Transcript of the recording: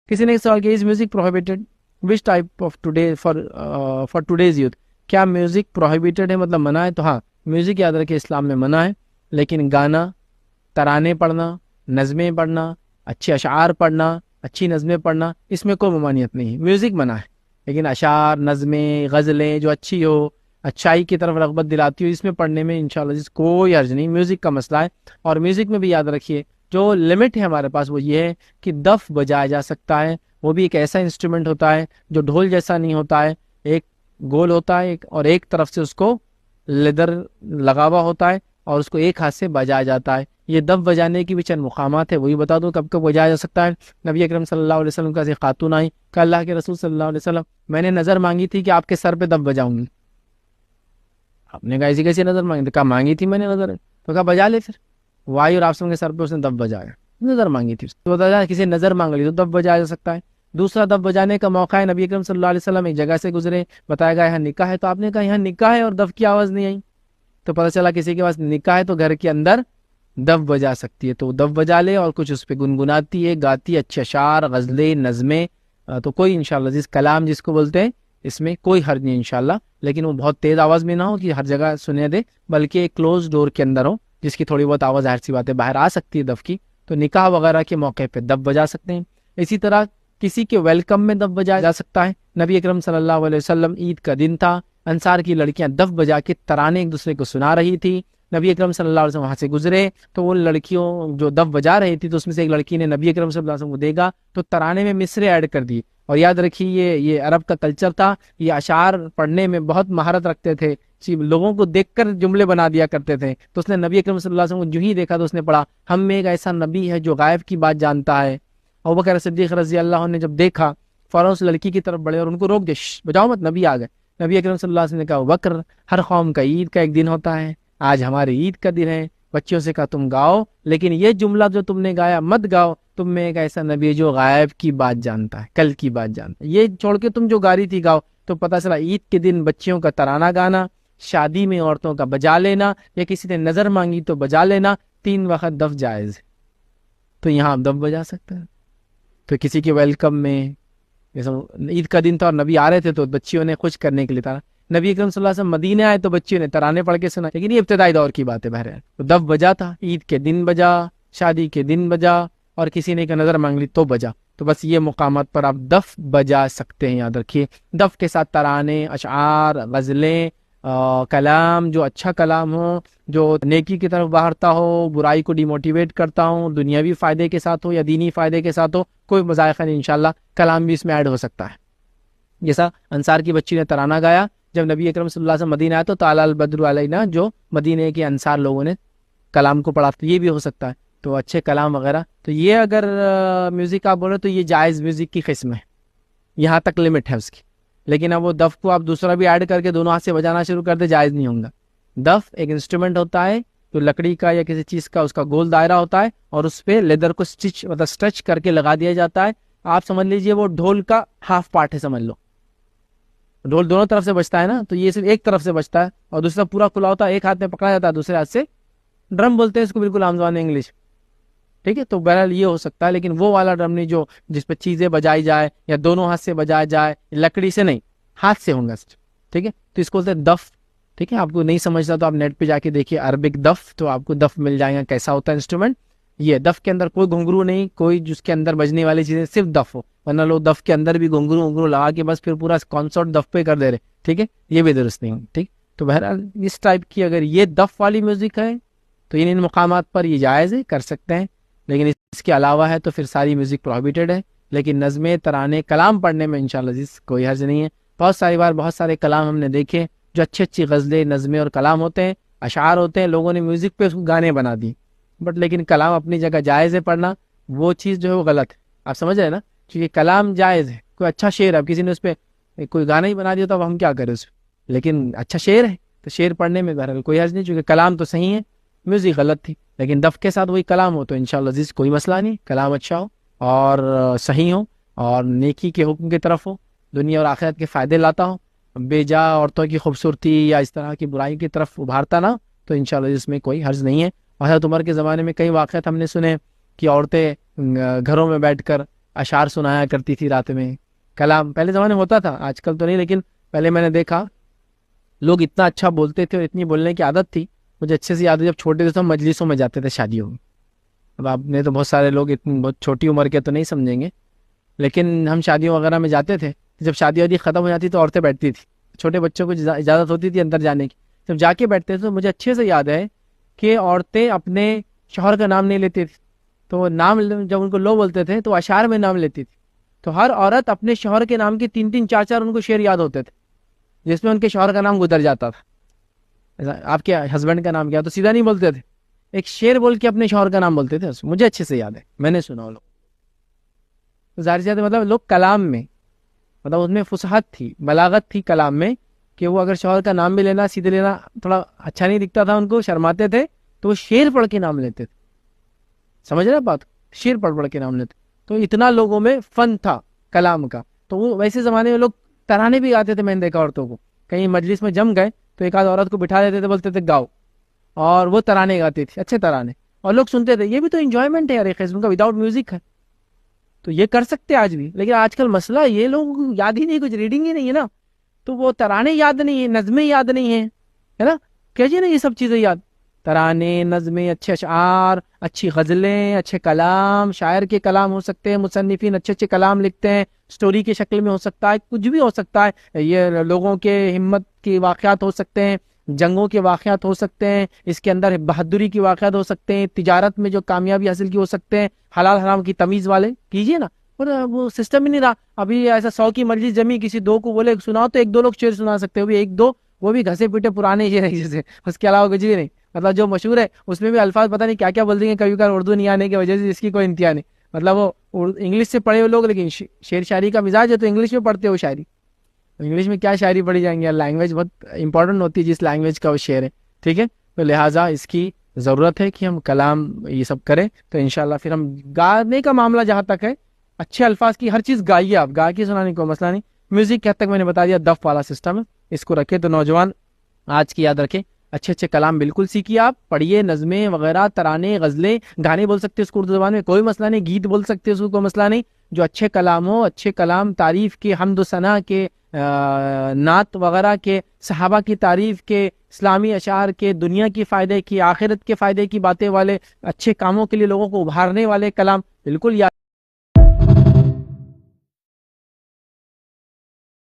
کسی نے سوال کیا is music prohibited which type of today for today's youth, کیا میوزک پروہیبیٹڈ ہے مطلب منع ہے؟ تو ہاں میوزک یاد رکھے اسلام میں منع ہے، لیکن گانا، ترانے پڑھنا، نظمیں پڑھنا، اچھے اشعار پڑھنا، اچھی نظمیں پڑھنا، اس میں کوئی ممانعت نہیں ہے، میوزک منع ہے، لیکن اشعار، نظمیں، غزلیں جو اچھی ہو، اچھائی کی طرف رغبت دلاتی ہو، اس میں پڑھنے میں انشاءاللہ کوئی حرج نہیں، میوزک کا مسئلہ ہے۔ اور میوزک میں بھی یاد رکھیے جو لمٹ ہے ہمارے پاس وہ یہ ہے کہ دف بجایا جا سکتا ہے، وہ بھی ایک ایسا انسٹرومنٹ ہوتا ہے جو ڈھول جیسا نہیں ہوتا ہے، ایک گول ہوتا ہے اور ایک طرف سے اس کو لیدر لگا ہوا ہوتا ہے اور اس کو ایک ہاتھ سے بجایا جاتا ہے۔ یہ دف بجانے کی بھی چند مقامات ہے، وہی بتا دوں کب کب بجایا جا سکتا ہے۔ نبی اکرم صلی اللہ علیہ وسلم کا ایک خاتون آئی کہ اللہ کے رسول صلی اللہ علیہ وسلم میں نے نظر مانگی تھی کہ آپ کے سر پہ دف بجاؤں گی۔ آپ نے کہا ایسی کیسی نظر مانگی؟ تو کہا مانگی تھی میں نے نظر، تو کہا بجا لے پھر، وہ آئی اور آپ کے سر پہ اس نے دف بجایا، نظر مانگی تھی، تو بتا کسی نظر مانگ لی تو دف بجایا جا سکتا ہے۔ دوسرا دف بجانے کا موقع ہے، نبی اکرم صلی اللہ علیہ وسلم ایک جگہ سے گزرے، بتایا گیا یہاں نکاح ہے، تو آپ نے کہا یہاں نکاح ہے اور دف کی آواز نہیں آئی، تو پتہ چلا کسی کے پاس نکاح ہے تو گھر کے اندر دف بجا سکتی ہے، تو دف بجا لے اور کچھ اس پہ گنگناتی ہے، گاتی، اچھے اشعار، غزلیں، نظمیں، تو کوئی انشاءاللہ جس کلام جس کو بولتے ہیں اس میں کوئی حرج نہیں انشاءاللہ، لیکن وہ بہت تیز آواز میں نہ ہو کہ ہر جگہ سنے دے، بلکہ ایک کلوز ڈور کے اندر ہو جس کی تھوڑی بہت آواز، ظاہر سی بات ہے باہر آ سکتی ہے دف کی، تو نکاح وغیرہ کے موقع پہ دف بجا سکتے ہیں۔ اسی طرح کسی کے ویلکم میں دف بجایا جا سکتا ہے۔ نبی اکرم صلی اللہ علیہ وسلم عید کا دن تھا، انصار کی لڑکیاں دف بجا کے ترانے ایک دوسرے کو سنا رہی تھی، نبی اکرم صلی اللہ علیہ وسلم وہاں سے گزرے تو وہ لڑکیوں جو دف بجا رہی تھی تو اس میں سے ایک لڑکی نے نبی اکرم صلی اللہ علیہ وسلم کو دیکھا تو ترانے میں مصرے ایڈ کر دی۔ اور یاد رکھیے یہ عرب کا کلچر تھا، یہ اشعار پڑھنے میں بہت مہارت رکھتے تھے، لوگوں کو دیکھ کر جملے بنا دیا کرتے تھے، تو اس نے نبی اکرم صلی اللہ علیہ وسلم کو جو ہی دیکھا تو اس نے پڑھا ہم میں ایک ایسا نبی ہے جو غائب کی بات جانتا ہے۔ ابوبکر صدیق رضی اللہ عنہ نے جب دیکھا فوراً اس لڑکی کی طرف بڑھے اور ان کو روک دے، بجاؤ مت، نبی آ گئے۔ نبی اکرم صلی اللہ علیہ وسلم نے کہا ابوبکر ہر قوم کا عید کا ایک دن ہوتا ہے، آج ہماری عید کا دن ہے، بچیوں سے کہا تم گاؤ، لیکن یہ جملہ جو تم نے گایا مت گاؤ، تم میں ایک ایسا نبی ہے جو غائب کی بات جانتا ہے، کل کی بات جانتا ہے، یہ چھوڑ کے تم جو گا رہی تھی گاؤ۔ تو پتہ چلا عید کے دن بچیوں کا ترانہ گانا، شادی میں عورتوں کا بجا لینا، یا کسی نے نظر مانگی تو بجا لینا، 3 وقت دف جائز ہے، تو یہاں آپ دف بجا سکتے ہیں۔ تو کسی کے ویلکم میں، جیسے عید کا دن تھا اور نبی آ رہے تھے تو بچیوں نے خوش کرنے کے لیے تھا، نبی اکرم صلی اللہ علیہ وسلم مدینے آئے تو بچیوں نے ترانے پڑھ کے سنا، لیکن یہ ابتدائی دور کی بات ہے، بہرحال تو دف بجا تھا، عید کے دن بجا، شادی کے دن بجا، اور کسی نے نظر مانگ لی تو بجا، تو بس یہ مقامات پر آپ دف بجا سکتے ہیں، یاد رکھیے۔ دف کے ساتھ ترانے، اشعار، غزلیں، کلام جو اچھا کلام ہو، جو نیکی کی طرف بڑھتا ہو، برائی کو ڈی موٹیویٹ کرتا ہو، دنیاوی فائدے کے ساتھ ہو یا دینی فائدے کے ساتھ ہو، کوئی مذائقہ نہیں انشاءاللہ، کلام بھی اس میں ایڈ ہو سکتا ہے۔ جیسا انصار کی بچی نے ترانہ گایا جب نبی اکرم صلی اللہ علیہ وسلم مدینہ آئے تو تعالی البدر علینا، جو مدینے کے انصار لوگوں نے کلام کو پڑھا، تو یہ بھی ہو سکتا ہے، تو اچھے کلام وغیرہ، تو یہ اگر میوزک آپ بول رہے تو یہ جائز میوزک کی قسم ہے، یہاں تک لمٹ ہے اس کی، لیکن اب وہ دف کو آپ دوسرا بھی ایڈ کر کے دونوں ہاتھ سے بجانا شروع کر دے، جائز نہیں ہوگا۔ دف ایک انسٹرومنٹ ہوتا ہے جو لکڑی کا یا کسی چیز کا اس کا گول دائرہ ہوتا ہے اور اس پہ لیدر کو سٹچ کر کے لگا دیا جاتا ہے، آپ سمجھ لیجئے وہ ڈھول کا ہاف پارٹ ہے، سمجھ لو ڈھول دونوں طرف سے بجتا ہے نا، تو یہ صرف ایک طرف سے بجتا ہے اور دوسرا پورا کھلا ہوتا ہے، ایک ہاتھ میں پکڑا جاتا ہے، دوسرے ہاتھ سے ڈرم بولتے ہیں اس کو، بالکل عام زبان انگلش، ٹھیک ہے۔ تو بہرحال یہ ہو سکتا ہے، لیکن وہ والا ڈرم نہیں جو جس پہ چیزیں بجائی جائے یا دونوں ہاتھ سے بجایا جائے، لکڑی سے نہیں، ہاتھ سے ہوں گا، ٹھیک ہے، تو اس کو بولتے ہیں دف، ٹھیک ہے۔ آپ کو نہیں سمجھتا تو آپ نیٹ پہ جا کے دیکھیے عربک دف، تو آپ کو دف مل جائے گا کیسا ہوتا ہے انسٹرومنٹ۔ یہ دف کے اندر کوئی گھنگرو نہیں، کوئی جس کے اندر بجنے والی چیزیں، صرف دف ہو، ورنہ لوگ دف کے اندر بھی گھنگرو لگا کے بس پھر پورا کانسرٹ دف پہ کر دے رہے، ٹھیک ہے، یہ بھی درست نہیں، ٹھیک۔ تو بہرحال اس ٹائپ کی اگر یہ دف والی میوزک ہے تو ان مقامات پر یہ جائز ہے، کر سکتے ہیں، لیکن اس کے علاوہ ہے تو پھر ساری میوزک پروہیبیٹڈ ہے۔ لیکن نظمیں، ترانے، کلام پڑھنے میں انشاءاللہ عزیز کوئی حرج نہیں ہے۔ بہت ساری بار بہت سارے کلام ہم نے دیکھے جو اچھی غزلیں، نظمیں اور کلام ہوتے ہیں، اشعار ہوتے ہیں، لوگوں نے میوزک پہ اس کو گانے بنا دی، بٹ لیکن کلام اپنی جگہ جائز ہے پڑھنا، وہ چیز جو ہے وہ غلط ہے، آپ سمجھ رہے ہیں نا، کیونکہ کلام جائز ہے، کوئی اچھا شعر، اب کسی نے اس پہ کوئی گانا ہی بنا دیا تو اب ہم کیا کریں اس پہ، لیکن اچھا شعر ہے تو شعر پڑھنے میں بہرحال کوئی حرج نہیں، چونکہ کلام تو صحیح ہے، میوزک غلط تھی، لیکن دف کے ساتھ وہی کلام ہو تو انشاءاللہ عزیز کوئی مسئلہ نہیں، کلام اچھا ہو اور صحیح ہو اور نیکی کے حکم کی طرف ہو، دنیا اور آخرت کے فائدے لاتا ہو، بے جا عورتوں کی خوبصورتی یا اس طرح کی برائی کی طرف ابھارتا نہ، تو انشاءاللہ اس میں کوئی حرج نہیں ہے۔ حضرت عمر کے زمانے میں کئی واقعات ہم نے سنے کہ عورتیں گھروں میں بیٹھ کر اشعار سنایا کرتی تھی رات میں. کلام پہلے زمانے میں ہوتا تھا, آج کل تو نہیں, لیکن پہلے میں نے دیکھا لوگ اتنا اچھا بولتے تھے اور اتنی بولنے کی عادت تھی. مجھے اچھے سے یاد ہے جب چھوٹے تھے تو ہم مجلسوں میں جاتے تھے شادیوں میں. اب آپ نے تو بہت سارے لوگ اتنی بہت چھوٹی عمر کے تو نہیں سمجھیں گے, لیکن ہم شادیوں وغیرہ میں جاتے تھے. جب شادی وادی ختم ہو جاتی تو عورتیں بیٹھتی تھی, چھوٹے بچوں کو اجازت ہوتی تھی اندر جانے کی. جب جا کے بیٹھتے تھے تو مجھے اچھے سے یاد ہے کہ عورتیں اپنے شوہر کا نام نہیں لیتی تھی, تو وہ نام جب ان کو لو بولتے تھے تو اشعار میں نام لیتی تھی. تو ہر عورت اپنے شوہر کے نام کے 3 3 4 4 ان کو شعر یاد ہوتے تھے جس میں ان کے شوہر کا نام گزر جاتا تھا. آپ کے ہسبینڈ کا نام کیا تو سیدھا نہیں بولتے تھے, ایک شعر بول کے اپنے شوہر کا نام بولتے تھے. مجھے اچھے سے یاد ہے, میں نے سنا وہ لوگ. ظاہر سی بات ہے, مطلب لوگ کلام میں, مطلب اس میں فصاحت تھی, بلاغت تھی کلام میں, کہ وہ اگر شوہر کا نام بھی لینا سیدھے لینا تھوڑا اچھا نہیں دکھتا تھا ان کو, شرماتے تھے, تو وہ شعر پڑھ کے نام لیتے تھے. سمجھ رہے بات, شعر پڑھ کے نام لیتے. تو اتنا لوگوں میں فن تھا کلام کا. تو وہ ویسے زمانے میں لوگ ترانے بھی گاتے تھے. میں نے دیکھا عورتوں کو کہیں مجلس میں جم گئے تو ایک آدھ عورت کو بٹھا دیتے تھے, بولتے تھے گاؤ, اور وہ ترانے گاتی تھی, اچھے ترانے, اور لوگ سنتے تھے. یہ بھی تو انجوائمنٹ ہے یار, ایک قسم کا وداؤٹ میوزک ہے. تو یہ کر سکتے آج بھی, لیکن آج کل مسئلہ یہ لوگ یاد ہی نہیں, کچھ ریڈنگ ہی نہیں ہے نا, تو وہ ترانے یاد نہیں ہیں, نظمیں یاد نہیں ہیں, ہے نا. کیجیے نا یہ سب چیزیں یاد, ترانے, نظمیں, اچھے اشعار, اچھی غزلیں, اچھے کلام, شاعر کے کلام ہو سکتے ہیں, مصنفین اچھے اچھے کلام لکھتے ہیں, سٹوری کی شکل میں ہو سکتا ہے, کچھ بھی ہو سکتا ہے. یہ لوگوں کے ہمت کے واقعات ہو سکتے ہیں, جنگوں کے واقعات ہو سکتے ہیں, اس کے اندر بہادری کی واقعات ہو سکتے ہیں, تجارت میں جو کامیابی حاصل کی ہو سکتے ہیں, حلال حرام کی تمیز والے کیجیے نا. اور وہ سسٹم ہی نہیں رہا. ابھی ایسا 100 کی مجلس جمی, کسی 2 کو بولے سناؤ تو 1 2 لوگ شعر سنا سکتے ہیں, 1 2, وہ بھی گھسے پیٹے پرانے شعر ہیں جیسے, اس کے علاوہ کچھ بھی نہیں. مطلب جو مشہور ہے اس میں بھی الفاظ پتہ نہیں کیا کیا بول دیں گے, کبھی کبھار اردو نہیں آنے کی وجہ سے, جس کی کوئی انتہا نہیں. مطلب وہ انگلش سے پڑھے ہوئے لوگ, لیکن شعر شاعری کا مزاج ہے تو انگلش میں پڑھتے ہو شاعری. انگلش میں کیا شاعری پڑھی جائیں گے, لینگویج بہت امپورٹنٹ ہوتی ہے جس لینگویج کا وہ شعر ہے, ٹھیک ہے. تو لہٰذا اس کی ضرورت ہے کہ ہم کلام یہ سب کریں. تو انشاءاللہ پھر ہم گانے کا معاملہ جہاں تک ہے, اچھے الفاظ کی ہر چیز گائیے, آپ گا کے سنانے کو مسئلہ نہیں. میوزک کے حد تک میں نے بتا دیا, دف والا سسٹم ہے, اس کو رکھے. تو نوجوان آج کی یاد رکھیں, اچھے اچھے کلام بالکل سیکھیے, آپ پڑھیے, نظمیں وغیرہ, ترانے, غزلیں, گانے بول سکتے اس کو اردو زبان میں, کوئی مسئلہ نہیں. گیت بول سکتے اس کو, کوئی مسئلہ نہیں. جو اچھے کلام ہو, اچھے کلام تعریف کے, حمد و ثنا کے, نعت وغیرہ کے, صحابہ کی تعریف کے, اسلامی اشعار کے, دنیا کی فائدے کی, آخرت کے فائدے کی باتیں والے, اچھے کاموں کے لیے لوگوں کو ابھارنے والے کلام بالکل یاد